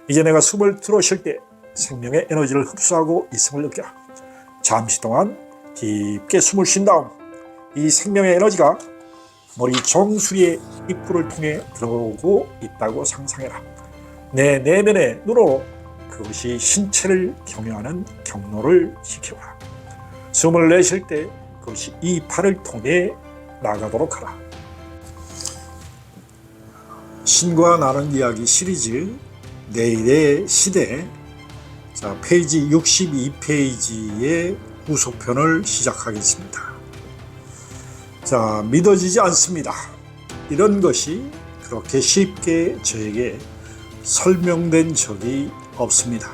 이제 내가 숨을 들어쉴 때 생명의 에너지를 흡수하고 있음을 느껴라. 잠시 동안 깊게 숨을 쉰 다음 이 생명의 에너지가 머리 정수리의 입구를 통해 들어오고 있다고 상상해라. 내 내면의 눈으로 그것이 신체를 경유하는 경로를 지켜라. 숨을 내쉴 때 그것이 이 팔을 통해 나가도록 하라. 신과 나눈 이야기 시리즈 내일의 시대, 자, 페이지 62페이지의 후속편을 시작하겠습니다. 자, 믿어지지 않습니다. 이런 것이 그렇게 쉽게 저에게 설명된 적이 없습니다.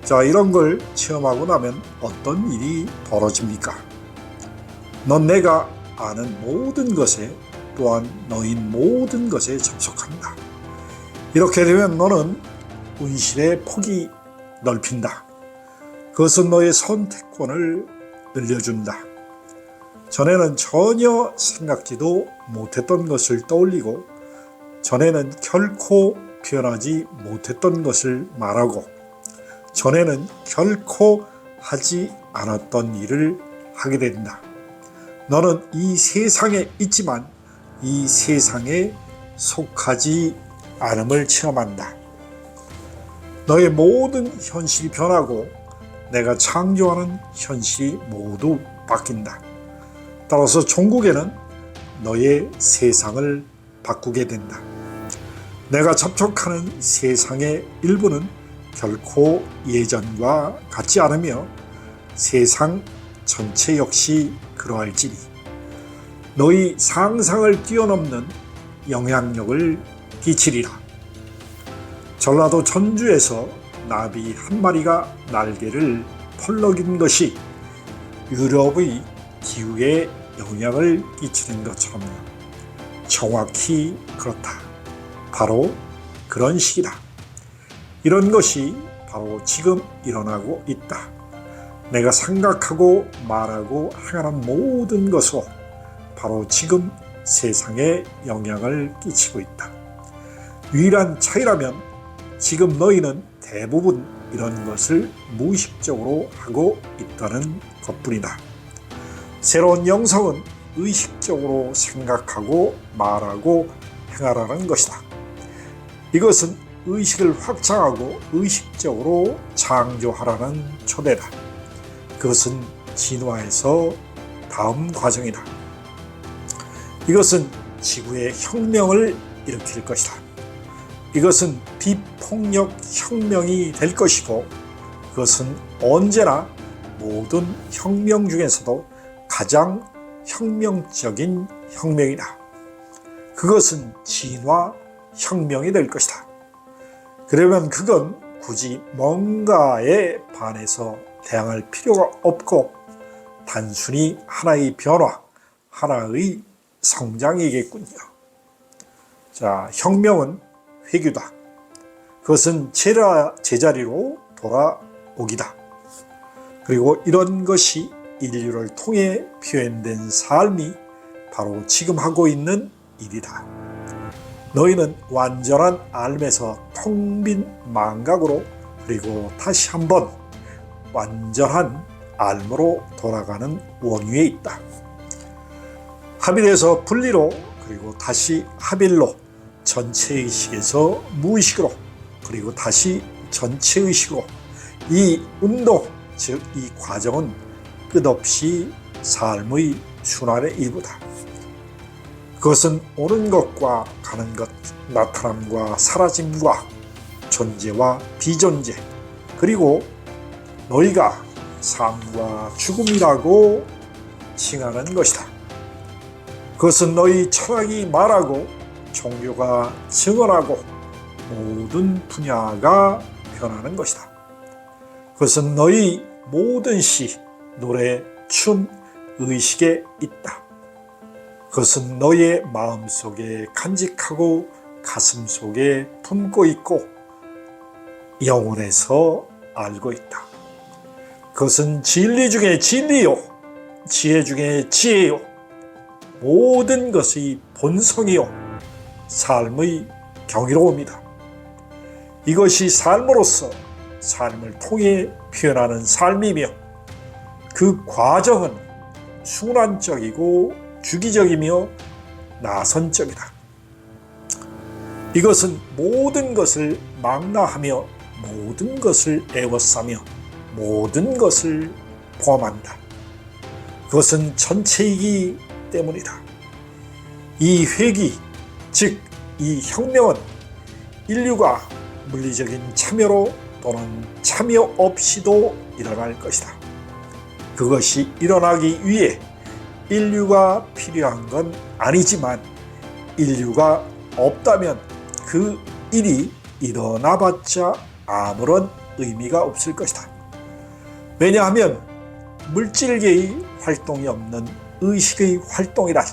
자, 이런 걸 체험하고 나면 어떤 일이 벌어집니까? 넌 내가 아는 모든 것에 또한 너인 모든 것에 접속한다. 이렇게 되면 너는 운실의 폭이 넓힌다. 그것은 너의 선택권을 늘려준다. 전에는 전혀 생각지도 못했던 것을 떠올리고, 전에는 결코 표현하지 못했던 것을 말하고, 전에는 결코 하지 않았던 일을 하게 된다. 너는 이 세상에 있지만 이 세상에 속하지 않음을 체험한다. 너의 모든 현실이 변하고 내가 창조하는 현실이 모두 바뀐다. 따라서 종국에는 너의 세상을 바꾸게 된다. 내가 접촉하는 세상의 일부는 결코 예전과 같지 않으며 세상 전체 역시 그러할지니 너희 상상을 뛰어넘는 영향력을 끼치리라. 전라도 전주에서 나비 한 마리가 날개를 펄럭인 것이 유럽의 기후에 영향을 끼치는 것처럼요. 정확히 그렇다. 바로 그런 시기다. 이런 것이 바로 지금 일어나고 있다. 내가 생각하고 말하고 행하는 모든 것으로 바로 지금 세상에 영향을 끼치고 있다. 유일한 차이라면 지금 너희는 대부분 이런 것을 무의식적으로 하고 있다는 것뿐이다. 새로운 영성은 의식적으로 생각하고 말하고 행하라는 것이다. 이것은 의식을 확장하고 의식적으로 창조하라는 초대다. 그것은 진화에서 다음 과정이다. 이것은 지구의 혁명을 일으킬 것이다. 이것은 비폭력 혁명이 될 것이고, 그것은 언제나 모든 혁명 중에서도 가장 혁명적인 혁명이다. 그것은 진화 혁명이 될 것이다. 그러면 그건 굳이 뭔가에 반해서 대항할 필요가 없고 단순히 하나의 변화, 하나의 성장이겠군요. 자, 혁명은 회귀다. 그것은 제자리로 돌아오기다. 그리고 이런 것이 인류를 통해 표현된 삶이 바로 지금 하고 있는 일이다. 너희는 완전한 삶에서 텅 빈 망각으로 그리고 다시 한번 완전한 삶으로 돌아가는 원위에 있다. 합일에서 분리로 그리고 다시 합일로, 전체의식에서 무의식으로 그리고 다시 전체의식으로, 이 운동, 즉 이 과정은 끝없이 삶의 순환의 일부다. 그것은 오는 것과 가는 것, 나타남과 사라짐과 존재와 비존재, 그리고 너희가 삶과 죽음이라고 칭하는 것이다. 그것은 너희 철학이 말하고 종교가 증언하고 모든 분야가 변하는 것이다. 그것은 너희 모든 시, 노래, 춤, 의식에 있다. 그것은 너의 마음속에 간직하고 가슴속에 품고 있고 영혼에서 알고 있다. 그것은 진리 중에 진리요, 지혜 중에 지혜요, 모든 것의 본성이요, 삶의 경이로움이다. 이것이 삶으로서 삶을 통해 표현하는 삶이며 그 과정은 순환적이고 주기적이며 나선적이다. 이것은 모든 것을 망라하며 모든 것을 에워싸며 모든 것을 포함한다. 그것은 전체이기 때문이다. 이 회귀, 즉 이 혁명은 인류가 물리적인 참여로 또는 참여 없이도 일어날 것이다. 그것이 일어나기 위해 인류가 필요한 건 아니지만 인류가 없다면 그 일이 일어나봤자 아무런 의미가 없을 것이다. 왜냐하면 물질계의 활동이 없는 의식의 활동이란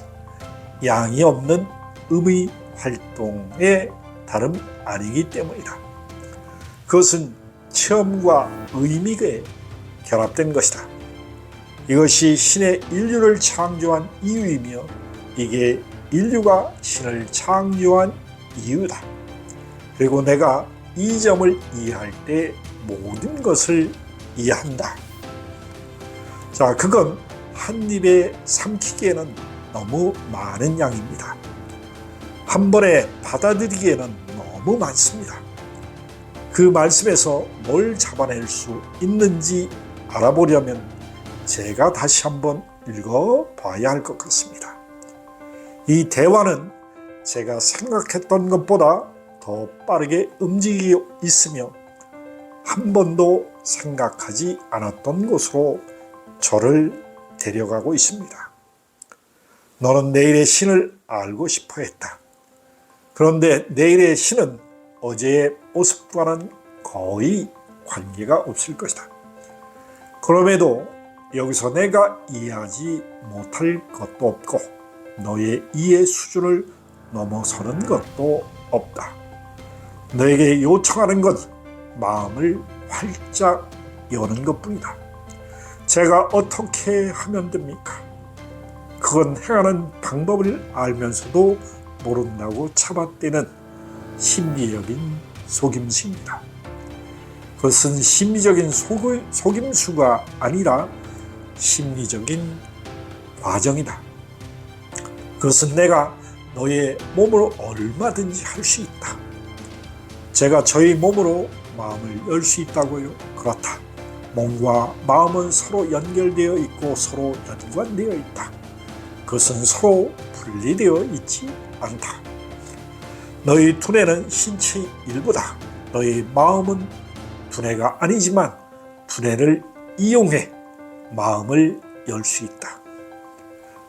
양이 없는 음의 활동의 다름 아니기 때문이다. 그것은 체험과 의미가 결합된 것이다. 이것이 신의 인류를 창조한 이유이며 이게 인류가 신을 창조한 이유다. 그리고 내가 이 점을 이해할 때 모든 것을 이해한다. 자, 그건 한 입에 삼키기에는 너무 많은 양입니다. 한 번에 받아들이기에는 너무 많습니다. 그 말씀에서 뭘 잡아낼 수 있는지 알아보려면 제가 다시 한번 읽어봐야 할 것 같습니다. 이 대화는 제가 생각했던 것보다 더 빠르게 움직이고 있으며 한 번도 생각하지 않았던 곳으로 저를 데려가고 있습니다. 너는 내일의 신을 알고 싶어 했다. 그런데 내일의 신은 어제의 모습과는 거의 관계가 없을 것이다. 그럼에도 여기서 내가 이해하지 못할 것도 없고 너의 이해 수준을 넘어서는 것도 없다. 너에게 요청하는 건 마음을 활짝 여는 것뿐이다. 제가 어떻게 하면 됩니까? 그건 행하는 방법을 알면서도 모른다고 잡아떼는 심리적인 속임수입니다. 그것은 심리적인 속임수가 아니라 심리적인 과정이다. 그것은 내가 너의 몸으로 얼마든지 할 수 있다. 제가 저희 몸으로 마음을 열 수 있다고요? 그렇다. 몸과 마음은 서로 연결되어 있고 서로 연관되어 있다. 그것은 서로 분리되어 있지 않다. 너희 두뇌는 신체의 일부다. 너희 마음은 두뇌가 아니지만 두뇌를 이용해 마음을 열 수 있다.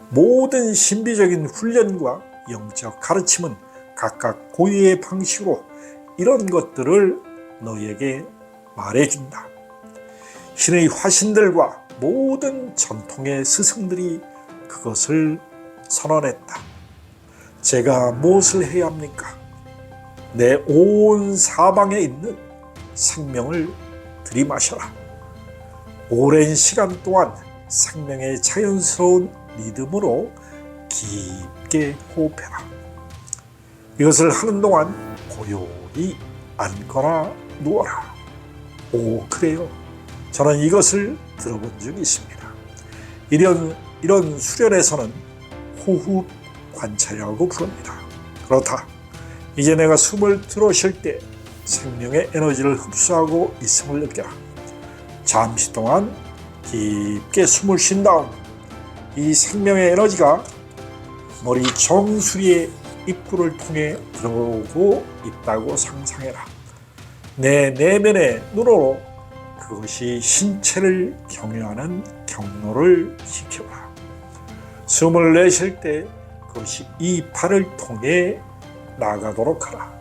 모든 신비적인 훈련과 영적 가르침은 각각 고유의 방식으로 이런 것들을 너희에게 말해준다. 신의 화신들과 모든 전통의 스승들이 그것을 선언했다. 제가 무엇을 해야 합니까? 내 온 사방에 있는 생명을 들이마셔라. 오랜 시간 동안 생명의 자연스러운 리듬으로 깊게 호흡해라. 이것을 하는 동안 고요히 앉거나 누워라. 오, 그래요. 저는 이것을 들어본 적이 있습니다. 이런 수련에서는 호흡 관찰이라고 부릅니다. 그렇다. 이제 내가 숨을 들어쉴 때 생명의 에너지를 흡수하고 있음을 느껴라. 잠시 동안 깊게 숨을 쉰 다음 이 생명의 에너지가 머리 정수리의 입구를 통해 들어오고 있다고 상상해라. 내 내면의 눈으로 그것이 신체를 경유하는 경로를 지켜라. 숨을 내쉴 때 그것이 이 팔을 통해 나가도록 하라.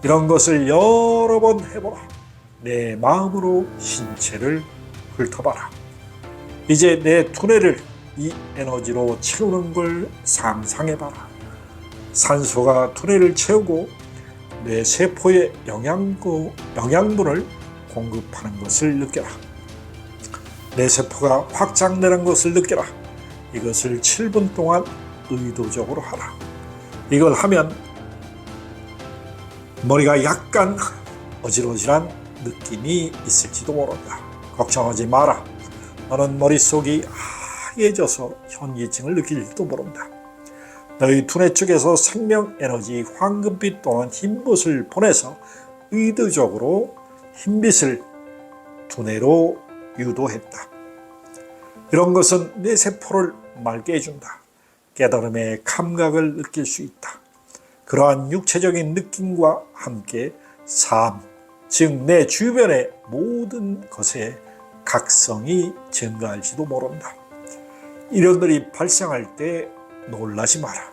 이런 것을 여러 번 해보라. 내 마음으로 신체를 훑어봐라. 이제 내 두뇌를 이 에너지로 채우는 걸 상상해봐라. 산소가 두뇌를 채우고 뇌 세포에 영양분을 공급하는 것을 느껴라. 뇌 세포가 확장되는 것을 느껴라. 이것을 7분 동안 의도적으로 하라. 이걸 하면 머리가 약간 어질어질한 느낌이 있을지도 모른다. 걱정하지 마라. 너는 머릿속이 하얘져서 현기증을 느낄지도 모른다. 너희 두뇌 쪽에서 생명 에너지 황금빛 또는 흰빛을 보내서 의도적으로 흰빛을 두뇌로 유도했다. 이런 것은 뇌 세포를 맑게 해준다. 깨달음의 감각을 느낄 수 있다. 그러한 육체적인 느낌과 함께 삶, 즉 내 주변의 모든 것에 각성이 증가할지도 모른다. 이런 일이 발생할 때 놀라지 마라.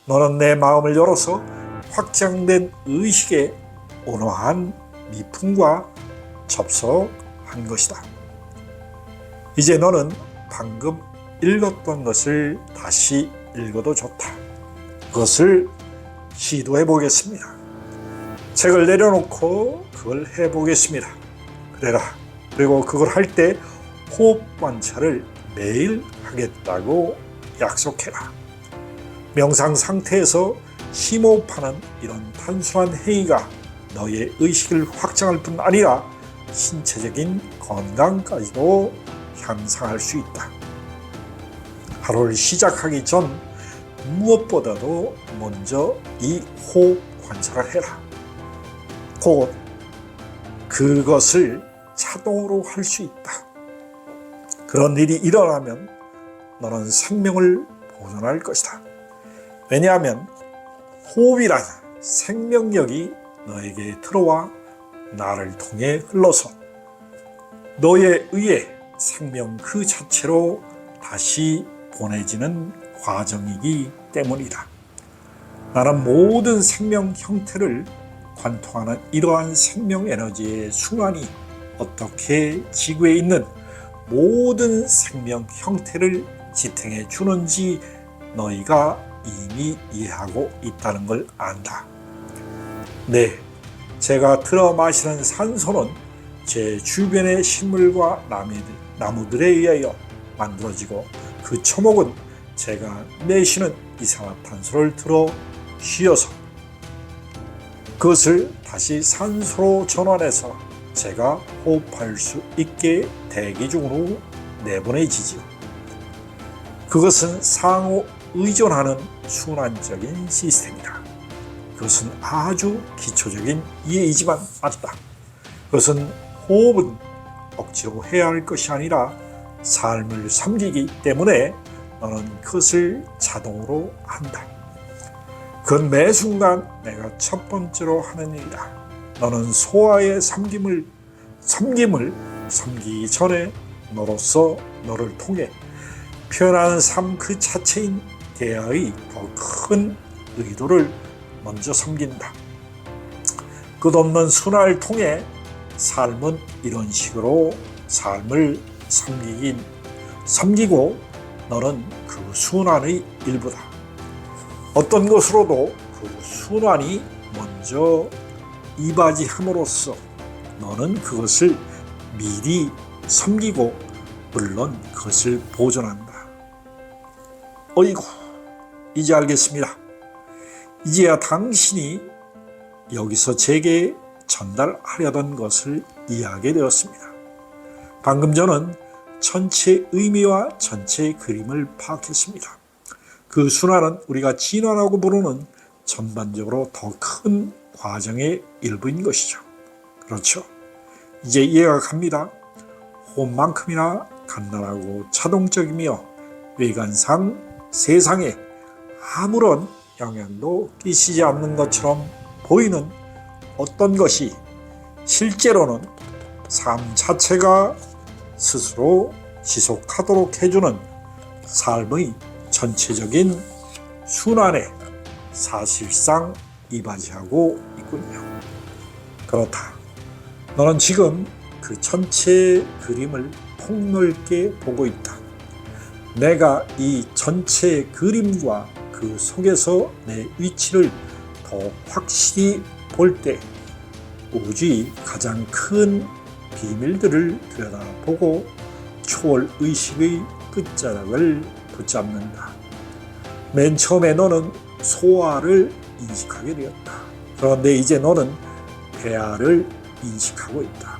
너는 내 마음을 열어서 확장된 의식의 온화한 미풍과 접속한 것이다. 이제 너는 방금 읽었던 것을 다시 읽어도 좋다. 그것을 시도해 보겠습니다. 책을 내려놓고 그걸 해보겠습니다. 그래라. 그리고 그걸 할 때 호흡 관찰을 매일 하겠다고 약속해라. 명상 상태에서 심호흡하는 이런 단순한 행위가 너의 의식을 확장할 뿐 아니라 신체적인 건강까지도 향상할 수 있다. 하루를 시작하기 전 무엇보다도 먼저 이 호흡 관찰을 해라. 곧 그것을 자동으로 할 수 있다. 그런 일이 일어나면 너는 생명을 보존할 것이다. 왜냐하면 호흡이란 생명력이 너에게 들어와 나를 통해 흘러서 너에 의해 생명 그 자체로 다시 보내지는 과정이기 때문이다. 나는 모든 생명 형태를 관통하는 이러한 생명 에너지의 순환이 어떻게 지구에 있는 모든 생명 형태를 지탱해 주는지 너희가 이미 이해하고 있다는 걸 안다. 네, 제가 들어 마시는 산소는 제 주변의 식물과 나무들에 의하여 만들어지고 그 초목은 제가 내쉬는 이산화탄소를 들어 쉬어서 그것을 다시 산소로 전환해서 제가 호흡할 수 있게 대기 중으로 내보내지지요. 그것은 상호 의존하는 순환적인 시스템이다. 그것은 아주 기초적인 이해이지만 맞다. 그것은 호흡은 억지로 해야 할 것이 아니라 삶을 섬기기 때문에 너는 그것을 자동으로 한다. 그건 매 순간 내가 첫 번째로 하는 일이다. 너는 소아의 섬김을 섬기기 전에 너로서 너를 통해 표현하는 삶 그 자체인 대하의 더 큰 의도를 먼저 섬긴다. 끝없는 순환을 통해 삶은 이런 식으로 삶을 섬기고 너는 그 순환의 일부다. 어떤 것으로도 그 순환이 먼저 이바지함으로써 너는 그것을 미리 섬기고 물론 그것을 보존한다. 어이구, 이제 알겠습니다. 이제야 당신이 여기서 제게 전달하려던 것을 이해하게 되었습니다. 방금 저는 전체 의미와 전체 그림을 파악했습니다. 그 순환은 우리가 진화라고 부르는 전반적으로 더 큰 과정의 일부인 것이죠. 그렇죠. 이제 이해가 갑니다. 호흡만큼이나 간단하고 자동적이며 외관상 세상에 아무런 영향도 끼치지 않는 것처럼 보이는 어떤 것이 실제로는 삶 자체가 스스로 지속하도록 해주는 삶의 전체적인 순환에 사실상 이바지하고 있군요. 그렇다. 너는 지금 그 전체 그림을 폭넓게 보고 있다. 내가 이 전체 그림과 그 속에서 내 위치를 더 확실히 볼 때 우주의 가장 큰 비밀들을 들여다보고 초월 의식의 끝자락을 붙잡는다. 맨 처음에 너는 소아를 인식하게 되었다. 그런데 이제 너는 대하를 인식하고 있다.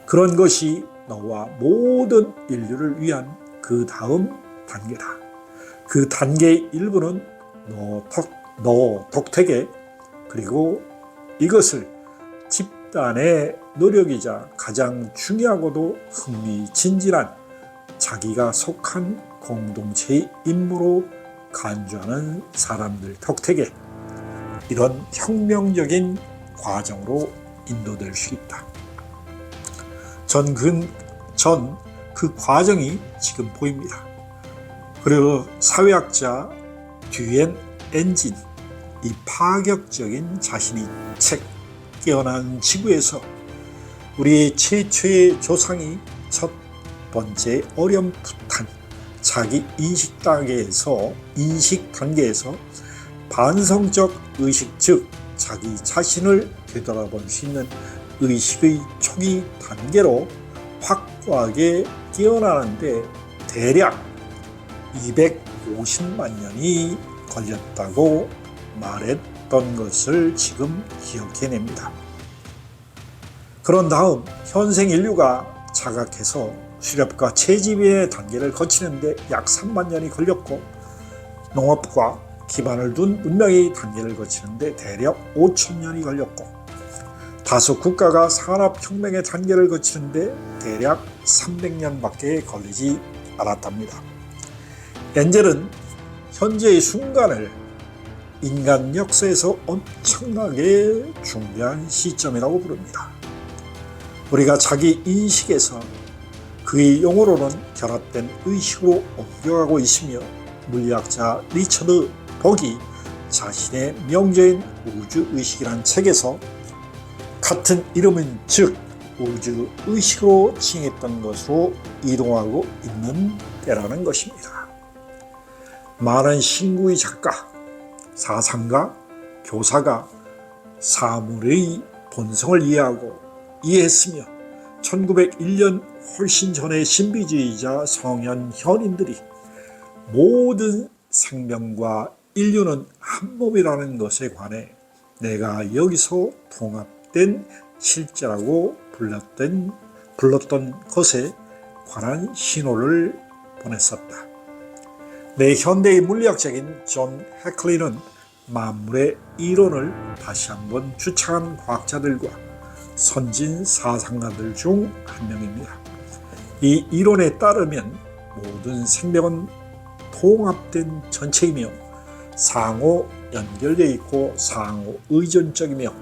그런 것이 너와 모든 인류를 위한 그 다음 단계다. 그 단계의 일부는 너 독택에, 그리고 이것을 집단의 노력이자 가장 중요하고도 흥미진진한 자기가 속한 공동체의 임무로 간주하는 사람들 덕택에 이런 혁명적인 과정으로 인도될 수 있다. 전 그 과정이 지금 보입니다. 그리고 사회학자 듀엔 엔진, 이 파격적인 자신의 책 깨어난 지구에서 우리의 최초의 조상이 첫 번째 어렴풋한 자기 인식 단계에서 반성적 의식, 즉 자기 자신을 되돌아볼 수 있는 의식의 초기 단계로 확고하게 깨어나는데 대략 250만 년이 걸렸다고 말했던 것을 지금 기억해냅니다. 그런 다음 현생 인류가 자각해서 수렵과 채집의 단계를 거치는데 약 3만 년이 걸렸고, 농업과 기반을 둔 문명의 단계를 거치는데 대략 5천 년이 걸렸고, 다수 국가가 산업혁명의 단계를 거치는데 대략 300년밖에 걸리지 않았답니다. 엔젤은 현재의 순간을 인간 역사에서 엄청나게 중요한 시점이라고 부릅니다. 우리가 자기 인식에서 그의 용어로는 결합된 의식으로 옮겨가고 있으며, 물리학자 리처드 벅이 자신의 명제인 우주의식이라는 책에서 같은 이름인 즉 우주의식으로 칭했던 것으로 이동하고 있는 때라는 것입니다. 많은 신구의 작가, 사상가, 교사가 사물의 본성을 이해했으며 1901년 훨씬 전의 신비주의자 성현현인들이 모든 생명과 인류는 한 몸이라는 것에 관해 내가 여기서 통합된 실제라고 불렀던 것에 관한 신호를 보냈었다. 내 현대의 물리학자인 존 해클리는 만물의 이론을 다시 한번 주창한 과학자들과 선진 사상가들 중 한 명입니다. 이 이론에 따르면 모든 생명은 통합된 전체이며 상호 연결되어 있고 상호 의존적이며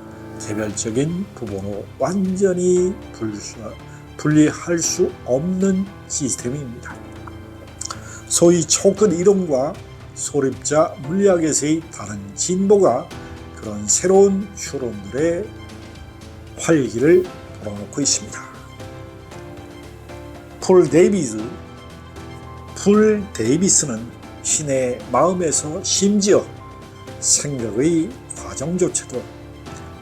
개별적인 부분으로 완전히 분리할 수 없는 시스템입니다. 소위 초근 이론과 소립자 물리학에서의 다른 진보가 그런 새로운 추론들의 활기를 불어넣고 있습니다. 풀 데이비스는 신의 마음에서 심지어 생각의 과정조차도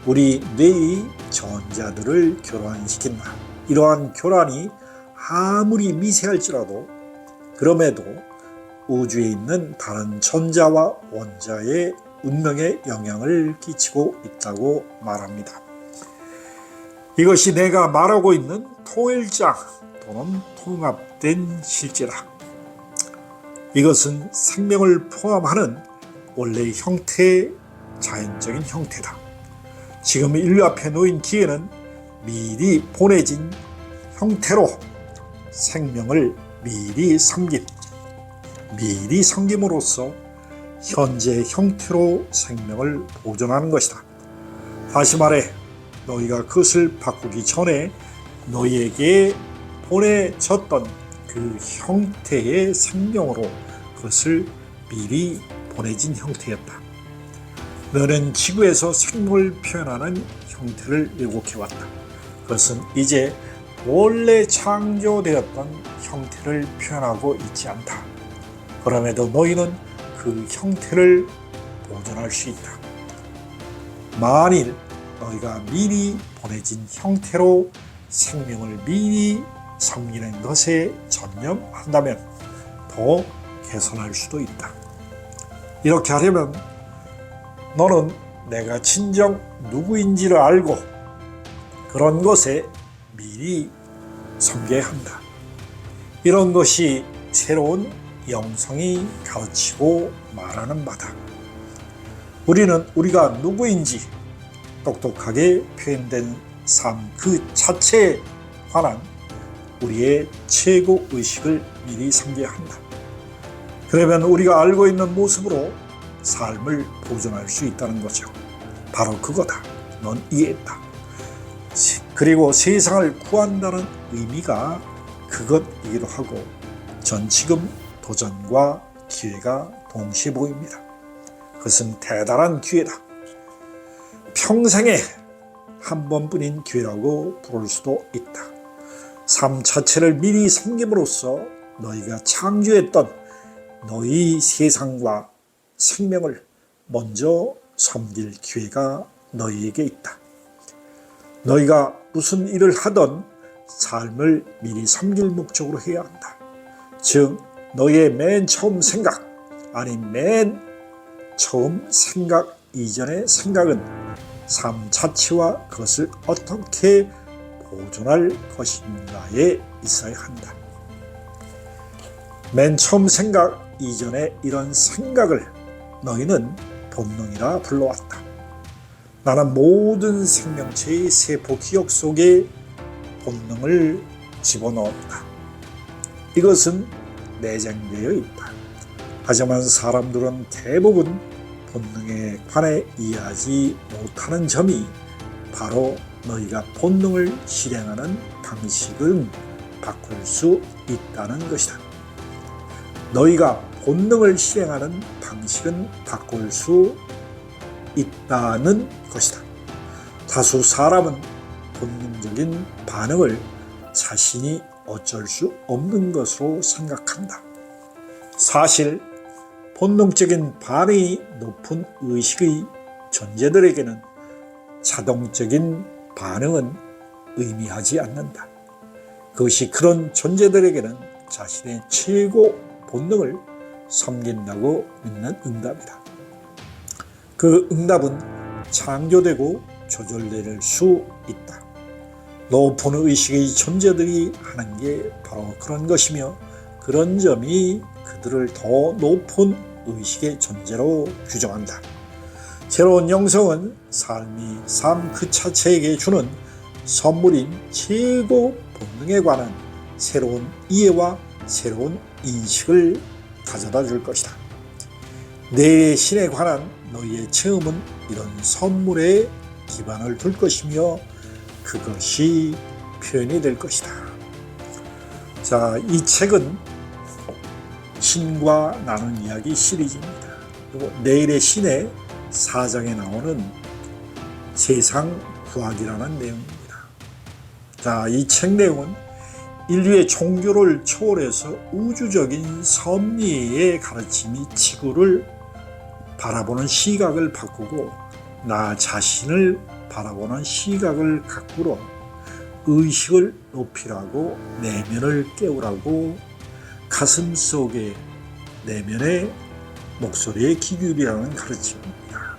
우리 뇌의 전자들을 교란시킨다. 이러한 교란이 아무리 미세할지라도 그럼에도 우주에 있는 다른 전자와 원자의 운명에 영향을 끼치고 있다고 말합니다. 이것이 내가 말하고 있는 통일장 또는 통합된 실제라. 이것은 생명을 포함하는 원래의 형태의 자연적인 형태다. 지금 인류 앞에 놓인 기회는 미리 보내진 형태로 생명을 미리 섬김으로써 현재 형태로 생명을 보존하는 것이다. 다시 말해 너희가 그것을 바꾸기 전에 너희에게 보내졌던 그 형태의 생명으로 그것을 미리 보내진 형태였다. 너는 지구에서 생명을 표현하는 형태를 왜곡해왔다. 그것은 이제 원래 창조되었던 형태를 표현하고 있지 않다. 그럼에도 너희는 그 형태를 보존할 수 있다. 만일 너희가 미리 보내진 형태로 생명을 미리 섬기는 것에 전념한다면 더 개선할 수도 있다. 이렇게 하려면 너는 내가 진정 누구인지를 알고 그런 곳에 미리 섬겨야 한다. 이런 것이 새로운 영성이 가르치고 말하는 바다. 우리는 우리가 누구인지 똑똑하게 표현된 삶 그 자체에 관한 우리의 최고 의식을 미리 섬겨야 한다. 그러면 우리가 알고 있는 모습으로 삶을 보존할 수 있다는 거죠. 바로 그거다. 넌 이해했다. 그리고 세상을 구한다는 의미가 그것이기도 하고 전 지금 도전과 기회가 동시에 보입니다. 그것은 대단한 기회다. 평생에 한 번뿐인 기회라고 부를 수도 있다. 삶 자체를 미리 섬김으로써 너희가 창조했던 너희 세상과 생명을 먼저 섬길 기회가 너희에게 있다. 너희가 무슨 일을 하던 삶을 미리 섬길 목적으로 해야 한다. 즉 너희의 맨 처음 생각, 아니 맨 처음 생각 이전의 생각은 삶 자체와 그것을 어떻게 보존할 것인가에 있어야 한다. 맨 처음 생각 이전에 이런 생각을 너희는 본능이라 불러왔다. 나는 모든 생명체의 세포 기억 속에 본능을 집어넣었다. 이것은 내장되어 있다. 하지만 사람들은 대부분 본능에 관해 이해하지 못하는 점이 바로 너희가 본능을 실행하는 방식은 바꿀 수 있다는 것이다. 너희가 본능을 실행하는 방식은 바꿀 수 있다는 것이다. 다수 사람은 본능적인 반응을 자신이 어쩔 수 없는 것으로 생각한다. 사실 본능적인 반응이 높은 의식의 존재들에게는 자동적인 반응은 의미하지 않는다. 그것이 그런 존재들에게는 자신의 최고 본능을 섬긴다고 믿는 응답이다. 그 응답은 창조되고 조절될 수 있다. 높은 의식의 존재들이 하는 게 바로 그런 것이며 그런 점이 그들을 더 높은 의식의 존재로 규정한다. 새로운 영성은 삶이 삶 그 자체에게 주는 선물인 최고 본능에 관한 새로운 이해와 새로운 인식을 가져다 줄 것이다. 내일의 신에 관한 너희의 체험은 이런 선물에 기반을 둘 것이며 그것이 표현이 될 것이다. 자, 이 책은 신과 나눈 이야기 시리즈입니다. 그리고 내일의 신의 4장에 나오는 세상 구하기라는 내용입니다. 자, 이 책 내용은 인류의 종교를 초월해서 우주적인 섭리의 가르침이 지구를 바라보는 시각을 바꾸고 나 자신을 바라보는 시각을 가꾸러 의식을 높이라고 내면을 깨우라고 가슴 속에 내면의 목소리에 귀 기울이라는 가르침입니다.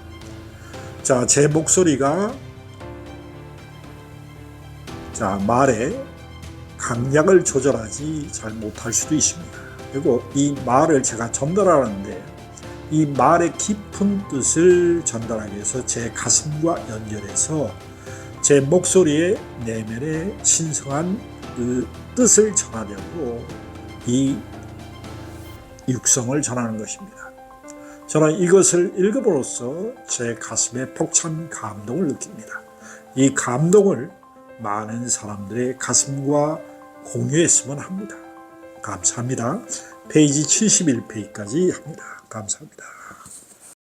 자, 제 목소리가 말에 강약을 조절하지 잘 못할 수도 있습니다. 그리고 이 말을 제가 전달하는데 이 말의 깊은 뜻을 전달하기 위해서 제 가슴과 연결해서 제 목소리의 내면의 신성한 그 뜻을 전하려고 이 육성을 전하는 것입니다. 저는 이것을 읽음으로써 제 가슴에 벅찬 감동을 느낍니다. 이 감동을 많은 사람들의 가슴과 공유했으면 합니다. 감사합니다. 페이지 71페이지까지 합니다. 감사합니다.